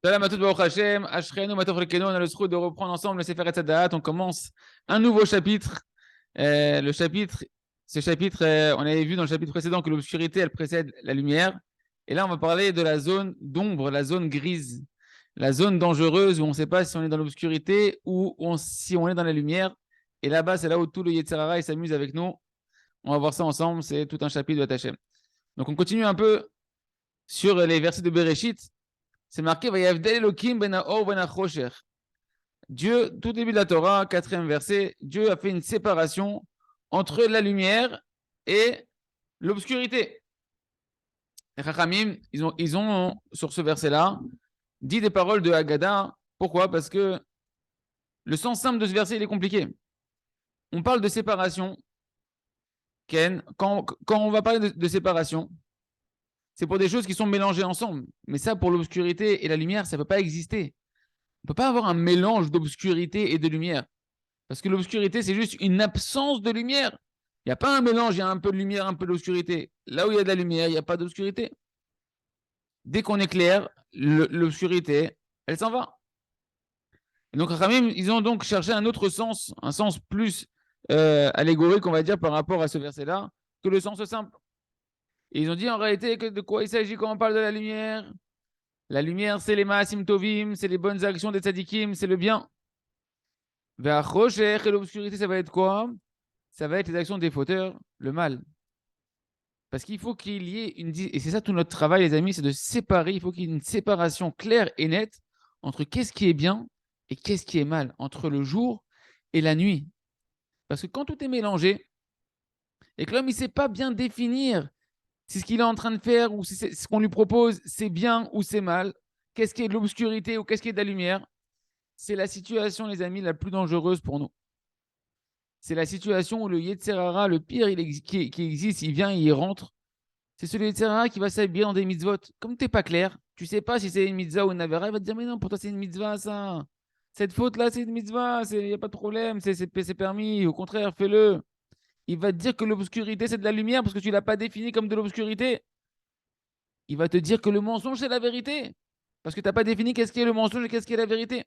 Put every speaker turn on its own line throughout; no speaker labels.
Salam à tous, Baruch Hashem, Ashrenu, Matov Lekenu, on a le souhait de reprendre ensemble le Sefer Tzada'at. On commence un nouveau chapitre. Ce chapitre, on avait vu dans le chapitre précédent que l'obscurité, elle précède la lumière. Et là, on va parler de la zone d'ombre, la zone grise, la zone dangereuse où on ne sait pas si on est dans l'obscurité ou si on est dans la lumière. Et là-bas, c'est là où tout le Yetzer Hara il s'amuse avec nous. On va voir ça ensemble, c'est tout un chapitre de Hashem. Donc, on continue un peu sur les versets de Bereshit. C'est marqué Vayavdel Elokim ben haor ben hachosher. Dieu, tout début de la Torah, quatrième verset, Dieu a fait une séparation entre la lumière et l'obscurité. Les Chachamim, ils ont, sur ce verset-là, dit des paroles de Haggadah. Pourquoi? Parce que le sens simple de ce verset, il est compliqué. On parle de séparation. Ken, quand on va parler de séparation, c'est pour des choses qui sont mélangées ensemble. Mais ça, pour l'obscurité et la lumière, ça ne peut pas exister. On ne peut pas avoir un mélange d'obscurité et de lumière. Parce que l'obscurité, c'est juste une absence de lumière. Il n'y a pas un mélange, il y a un peu de lumière, un peu d'obscurité. Là où il y a de la lumière, il n'y a pas d'obscurité. Dès qu'on éclaire, l'obscurité, elle s'en va. Et donc, Ramim, ils ont donc cherché un autre sens, un sens plus allégorique, on va dire, par rapport à ce verset-là, que le sens simple. Et ils ont dit en réalité que de quoi il s'agit quand on parle de la lumière. La lumière, c'est les Maasim Tovim, c'est les bonnes actions des tzadikim, c'est le bien. Vers Rocher et l'obscurité, ça va être quoi? Ça va être les actions des fauteurs, le mal. Parce qu'il faut qu'il y ait une... Et c'est ça tout notre travail, les amis, c'est de séparer. Il faut qu'il y ait une séparation claire et nette entre qu'est-ce qui est bien et qu'est-ce qui est mal, entre le jour et la nuit. Parce que quand tout est mélangé et que l'homme ne sait pas bien définir si ce qu'il est en train de faire ou si ce qu'on lui propose, c'est bien ou c'est mal, qu'est-ce qui est de l'obscurité ou qu'est-ce qui est de la lumière, c'est la situation, les amis, la plus dangereuse pour nous. C'est la situation où le Yetzer Hara, le pire qui existe, il vient et il rentre. C'est celui de Yetzer Hara qui va s'habiller dans des mitzvot. Comme tu n'es pas clair, tu ne sais pas si c'est une mitzvah ou une avera, il va te dire, mais non, pour toi, c'est une mitzvah, ça. Cette faute-là, c'est une mitzvah, il n'y a pas de problème, c'est permis, au contraire, fais-le. Il va te dire que l'obscurité, c'est de la lumière parce que tu ne l'as pas défini comme de l'obscurité. Il va te dire que le mensonge, c'est la vérité. Parce que tu n'as pas défini qu'est-ce qui est le mensonge et qu'est-ce qui est la vérité.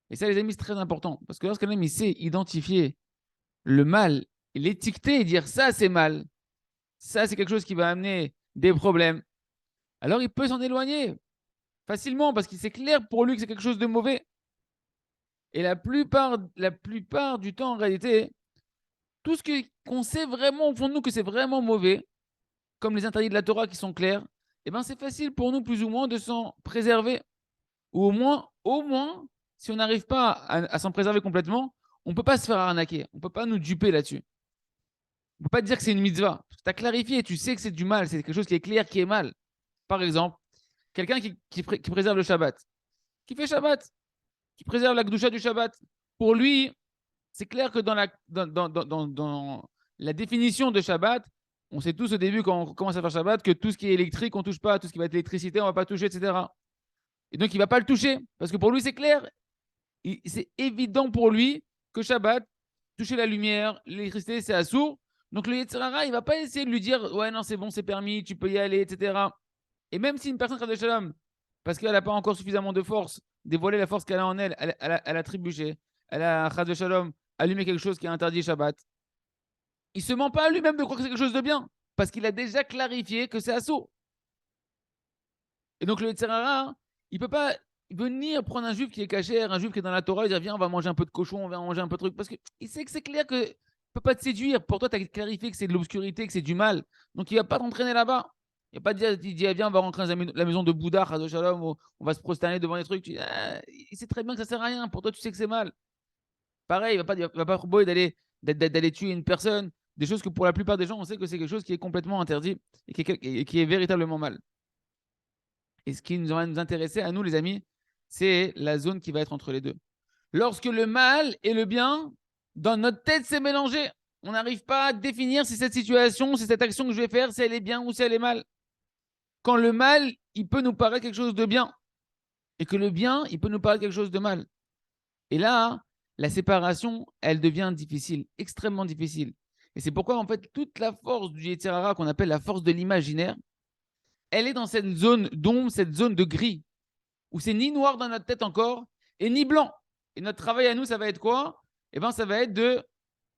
Et ça, les amis, c'est très important. Parce que lorsqu'un homme il sait identifier le mal, l'étiqueter et dire ça, c'est mal, ça, c'est quelque chose qui va amener des problèmes, alors il peut s'en éloigner facilement parce qu'il c'est clair pour lui que c'est quelque chose de mauvais. Et la plupart du temps, en réalité, tout ce qu'on sait vraiment au fond de nous que c'est vraiment mauvais, comme les interdits de la Torah qui sont clairs, eh ben c'est facile pour nous plus ou moins de s'en préserver. Ou au moins, si on n'arrive pas à s'en préserver complètement, on ne peut pas se faire arnaquer. On ne peut pas nous duper là-dessus. On ne peut pas dire que c'est une mitzvah. Tu as clarifié, tu sais que c'est du mal, c'est quelque chose qui est clair, qui est mal. Par exemple, quelqu'un qui préserve le Shabbat, qui fait Shabbat, qui préserve la Gdusha du Shabbat. Pour lui, c'est clair que dans la définition de Shabbat, on sait tous au début, quand on commence à faire Shabbat, que tout ce qui est électrique, on ne touche pas, tout ce qui va être électricité, on ne va pas toucher, etc. Et donc, il ne va pas le toucher, parce que pour lui, c'est clair. C'est évident pour lui que Shabbat, toucher la lumière, l'électricité, c'est assourd. Donc, le Yetzer Hara, il ne va pas essayer de lui dire, ouais, non, c'est bon, c'est permis, tu peux y aller, etc. Et même si une personne, Chas Shalom, parce qu'elle n'a pas encore suffisamment de force, dévoiler la force qu'elle a en elle, elle a trébuché, elle a, Chas Shalom, allumé quelque chose qui est interdit Shabbat, il ne se ment pas à lui-même de croire que c'est quelque chose de bien, parce qu'il a déjà clarifié que c'est assaut. Et donc le Yetzer Hara, il ne peut pas venir prendre un juif qui est cachère, un juif qui est dans la Torah, et dire viens, on va manger un peu de cochon, on va manger un peu de truc, parce qu'il sait que c'est clair que ne peut pas te séduire. Pour toi, tu as clarifié que c'est de l'obscurité, que c'est du mal. Donc il ne va pas t'entraîner là-bas. Il ne va pas te dire, il dit, viens, on va rentrer dans la maison de Bouddha, Shalom, on va se prosterner devant les trucs. Il sait très bien que ça ne sert à rien. Pour toi, tu sais que c'est mal. Pareil, il va pas proposer d'aller tuer une personne, des choses que pour la plupart des gens, on sait que c'est quelque chose qui est complètement interdit et qui est véritablement mal. Et ce qui va nous intéresser à nous, les amis, c'est la zone qui va être entre les deux. Lorsque le mal et le bien, dans notre tête, c'est mélangé. On n'arrive pas à définir si cette situation, si cette action que je vais faire, si elle est bien ou si elle est mal. Quand le mal, il peut nous paraître quelque chose de bien. Et que le bien, il peut nous paraître quelque chose de mal. Et là, la séparation, elle devient difficile, extrêmement difficile. Et c'est pourquoi, en fait, toute la force du Yetzer Hara, qu'on appelle la force de l'imaginaire, elle est dans cette zone d'ombre, cette zone de gris, où c'est ni noir dans notre tête encore, et ni blanc. Et notre travail à nous, ça va être quoi? Eh bien, ça va être de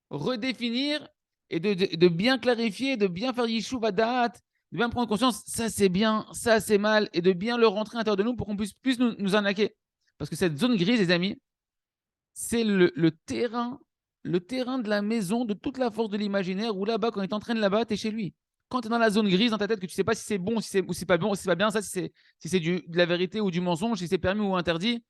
redéfinir et de bien clarifier, de bien faire Yishuv Da'at, de bien prendre conscience, ça c'est bien, ça c'est mal, et de bien le rentrer à l'intérieur de nous pour qu'on puisse plus nous arnaquer. Parce que cette zone grise, les amis, c'est le terrain de la maison, de toute la force de l'imaginaire, où là-bas, quand il t'entraîne là-bas, tu es chez lui. Quand tu es dans la zone grise dans ta tête, que tu ne sais pas si c'est bon, si c'est, ou si c'est pas bon, si c'est pas bien, ça, si c'est de la vérité ou du mensonge, si c'est permis ou interdit,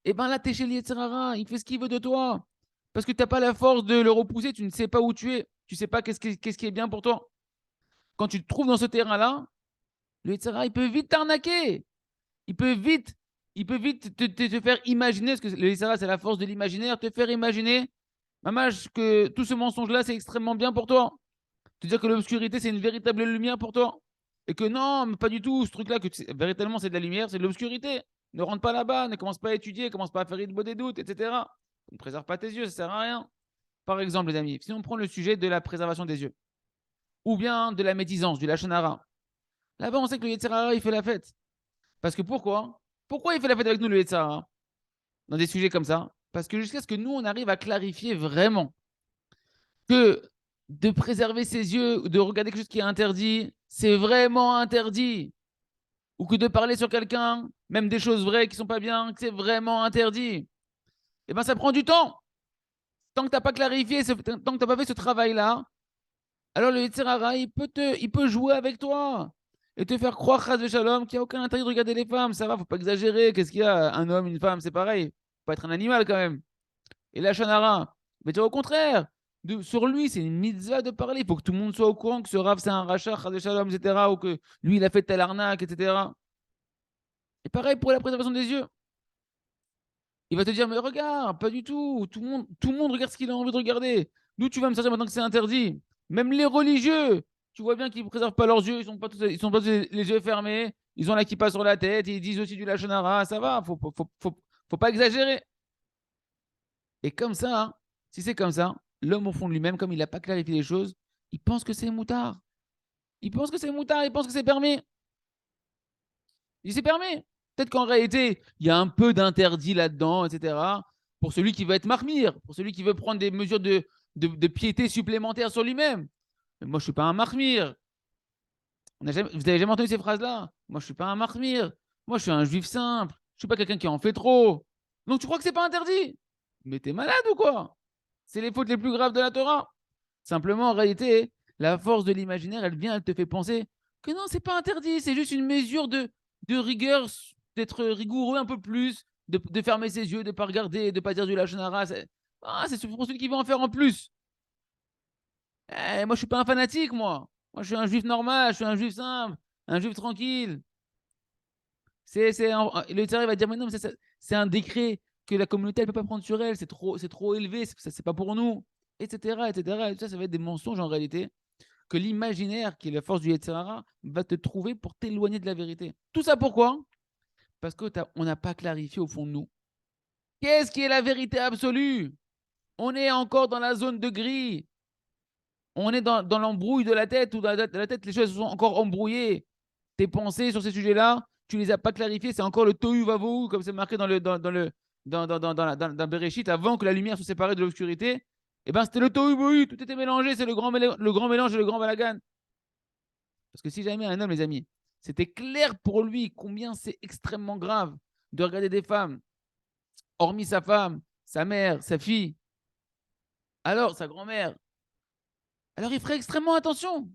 et bien là, tu es chez l'Yetzirara, il fait ce qu'il veut de toi. Parce que tu n'as pas la force de le repousser, tu ne sais pas où tu es, tu ne sais pas qu'est-ce qui est bien pour toi. Quand tu te trouves dans ce terrain-là, le Yetzirara, il peut vite t'arnaquer. Il peut vite, te faire imaginer, parce que le Yetzirara, c'est la force de l'imaginaire, te faire imaginer, mamage, que tout ce mensonge-là, c'est extrêmement bien pour toi. Te dire que l'obscurité, c'est une véritable lumière pour toi. Et que non, mais pas du tout, ce truc-là, que véritablement c'est de la lumière, c'est de l'obscurité. Ne rentre pas là-bas, ne commence pas à étudier, commence pas à faire des doutes, etc. Ne préserve pas tes yeux, ça sert à rien. Par exemple, les amis, si on prend le sujet de la préservation des yeux, ou bien de la médisance, du lachonara, là-bas, on sait que le Yetzirara, il fait la fête. Parce que pourquoi? Pourquoi il fait la fête avec nous, le Yetzirara, dans des sujets comme ça? Parce que jusqu'à ce que nous, on arrive à clarifier vraiment que de préserver ses yeux, de regarder quelque chose qui est interdit, c'est vraiment interdit. Ou que de parler sur quelqu'un, même des choses vraies qui sont pas bien, que c'est vraiment interdit. Eh bien, ça prend du temps. Tant que tu n'as pas clarifié, tant que tu n'as pas fait ce travail-là, alors le Yetzirara, il peut jouer avec toi et te faire croire, Chas Shalom, qu'il n'y a aucun intérêt de regarder les femmes. Ça va, faut pas exagérer. Qu'est-ce qu'il y a? Un homme, une femme, c'est pareil. Faut pas être un animal quand même. Et la Shonara, mais tu au contraire, sur lui, c'est une mitzvah de parler. Il faut que tout le monde soit au courant que ce Rav, c'est un rachat, Chas Shalom, etc. Ou que lui, il a fait telle arnaque, etc. Et pareil pour la préservation des yeux. Il va te dire, mais regarde, pas du tout. Tout le monde regarde ce qu'il a envie de regarder. D'où tu vas me sortir maintenant que c'est interdit? Même les religieux, tu vois bien qu'ils ne préservent pas leurs yeux, ils sont pas tous les yeux fermés, ils ont la kippa sur la tête, ils disent aussi du lachonara, ça va, faut pas exagérer. Et comme ça, hein, si c'est comme ça, l'homme au fond de lui-même, comme il n'a pas clarifié les choses, il pense que c'est moutard. Il pense que c'est moutard, il pense que c'est permis. Il s'est permis. Peut-être qu'en réalité, il y a un peu d'interdit là-dedans, etc. Pour celui qui veut être marmire, pour celui qui veut prendre des mesures de piété supplémentaires sur lui-même. Mais moi, je ne suis pas un marmire. Vous n'avez jamais entendu ces phrases-là? Moi, je ne suis pas un marmire. Moi, je suis un juif simple. Je ne suis pas quelqu'un qui en fait trop. Donc, tu crois que c'est pas interdit? Mais t'es malade ou quoi? C'est les fautes les plus graves de la Torah. Simplement, en réalité, la force de l'imaginaire, elle te fait penser que non, c'est pas interdit, c'est juste une mesure de rigueur, d'être rigoureux un peu plus, de fermer ses yeux, de ne pas regarder, de ne pas dire du lachonara. C'est pour celui qui veut en faire en plus. Moi, je suis pas un fanatique, moi. Moi, je suis un juif normal, je suis un juif simple, un juif tranquille. Le tsar va dire, mais non, mais c'est un décret que la communauté ne peut pas prendre sur elle, c'est trop élevé, c'est pas pour nous, etc., etc. Et tout ça, ça va être des mensonges en réalité, que l'imaginaire, qui est la force du Yetzirara, va te trouver pour t'éloigner de la vérité. Tout ça pourquoi? Parce qu'on n'a pas clarifié au fond de nous. Qu'est-ce qui est la vérité absolue? On est encore dans la zone de gris. On est dans l'embrouille de la tête, ou dans la tête, les choses sont encore embrouillées. Tes pensées sur ces sujets-là, tu les as pas clarifiées, c'est encore le tohu vavohu, comme c'est marqué dans Bereshit, avant que la lumière soit séparée de l'obscurité. Et ben c'était le tohu vavohu, tout était mélangé, c'est le grand mélange et le grand balagan. Parce que si jamais un homme, les amis, c'était clair pour lui combien c'est extrêmement grave de regarder des femmes, hormis sa femme, sa mère, sa fille, alors sa grand-mère, alors il ferait extrêmement attention.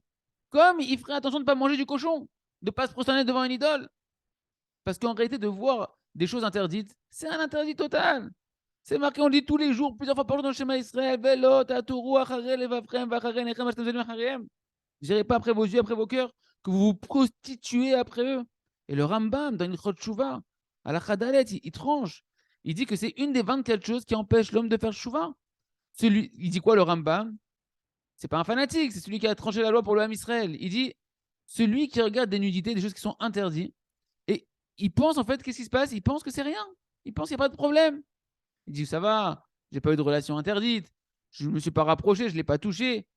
Comme il ferait attention de ne pas manger du cochon, de ne pas se prosterner devant une idole. Parce qu'en réalité, de voir des choses interdites, c'est un interdit total. C'est marqué, on dit tous les jours, plusieurs fois par jour dans le schéma Israël, J'irai pas après vos yeux, après vos cœurs, que vous vous prostituez après eux. Et le Rambam, dans une Chotchouva, à la Khadalet, il tranche. Il dit que c'est une des 24 choses qui empêchent l'homme de faire Chouva. Il dit quoi, le Rambam? C'est pas un fanatique, c'est celui qui a tranché la loi pour le Ham Israël. Il dit celui qui regarde des nudités, des choses qui sont interdites, et il pense en fait, qu'est-ce qui se passe? Il pense que c'est rien. Il pense qu'il n'y a pas de problème. Il dit ça va, j'ai pas eu de relation interdite, je ne me suis pas rapproché, je ne l'ai pas touché.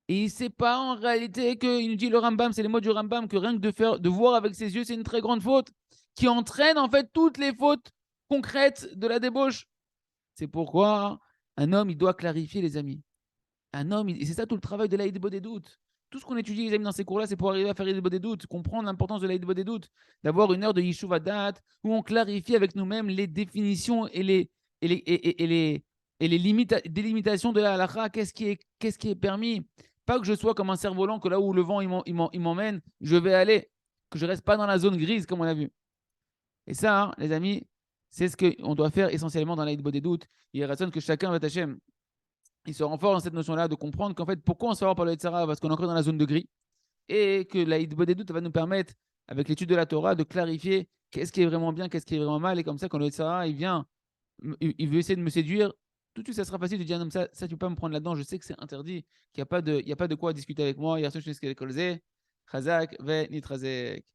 Et il ne sait pas en réalité qu'il nous dit le Rambam, c'est les mots du Rambam, que rien que de voir avec ses yeux, c'est une très grande faute, qui entraîne en fait toutes les fautes concrètes de la débauche. C'est pourquoi un homme, il doit clarifier, les amis. Un homme, et c'est ça tout le travail de l'Aïd des doutes. Tout ce qu'on étudie, les amis, dans ces cours-là, c'est pour arriver à faire l'Aïd des doutes, comprendre l'importance de l'Aïd des doutes, d'avoir une heure de Yishuv Da'at où on clarifie avec nous-mêmes les définitions et les délimitations de la halakha. Qu'est-ce qui est permis? Pas que je sois comme un cerf-volant, que là où le vent il m'emmène, je vais aller, que je reste pas dans la zone grise, comme on a vu. Et ça, hein, les amis, c'est ce qu'on doit faire essentiellement dans l'Aïd des doutes. Il raisonne que chacun va Hachem il se renforce dans cette notion-là de comprendre qu'en fait, pourquoi on se fait avoir par le Yetzara? Parce qu'on est encore dans la zone de gris. Et que la doute va nous permettre, avec l'étude de la Torah, de clarifier qu'est-ce qui est vraiment bien, qu'est-ce qui est vraiment mal. Et comme ça, quand le Yetzara, il vient, il veut essayer de me séduire, tout de suite, ça sera facile de dire non, ça tu peux pas me prendre là-dedans, je sais que c'est interdit, qu'il n'y a, pas de quoi discuter avec moi. Chazak, ve nitrazek.